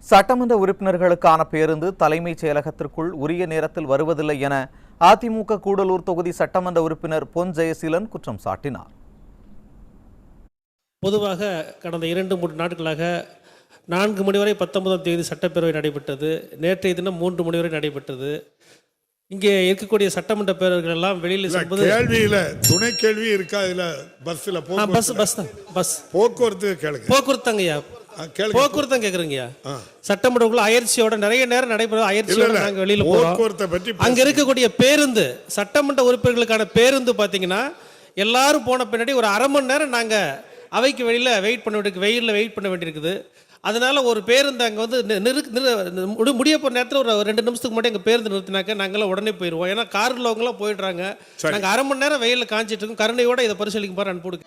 சட்டமன்ற உறுப்பினர்களுக்கான பேருந்து தலைமைச் செயலகத்திற்குள் உரிய நேரத்தில் வருவதில்லை என அதிமுக கூடலூர் தொகுதி சட்டமன்ற உறுப்பினர் பொன் ஜெயசீலன் குற்றம் சாட்டினார். பொதுவாக கடந்த 2-3 நாட்களாக 4 மணி வரை 19ஆம் தேதி சட்டப்பேரவை நடைபெற்றது. நேற்றைய தினம் 3 மணி வரை நடைபெற்றது. இங்கே இருக்கக்கூடிய சட்டமன்ற பேரவர்கள் எல்லாம் வெளியில் செல்வது கேள்வியில துணை கேள்வி இருக்கா? இல்ல பஸ்ல போக்குவரத்து கேளுங்க. போக்குவரத்துங்கய்யா, போக்குவரத்து கேக்குறீங்கய்யா. சட்டமன்றக்குள்ள அயற்சியோட நிறைய நேரம் நடைபெறும். அயற்சியோட நாங்க வெளியில போறோம். அங்க இருக்கக்கூடிய பேருந்து, சட்டமன்ற உறுப்பினர்களுக்கான பேருந்து பாத்தீங்கன்னா எல்லாரும் போன பின்னாடி ஒரு அரை மணி நேரம் நாங்க அவைக்கு வெளியில வெயிட் பண்ண வேண்டியிருக்குது. அதனால ஒரு பேருந்து அங்கே வந்து முடிய போகிற நேரத்தில் ஒரு 2 நிமிஷத்துக்கு மட்டும் எங்கள் பேருந்து நிறுத்தினாக்க நாங்களாம் உடனே போயிடுவோம். ஏன்னா காரில் அவங்களாம் போயிடுறாங்க. நாங்கள் அரை மணி நேரம் வெயிலில் காய்ச்சிட்டு இருக்கோம். கருணையோட இதை பரிசீலிக்குமாறு அனுப்பிவிடுங்க.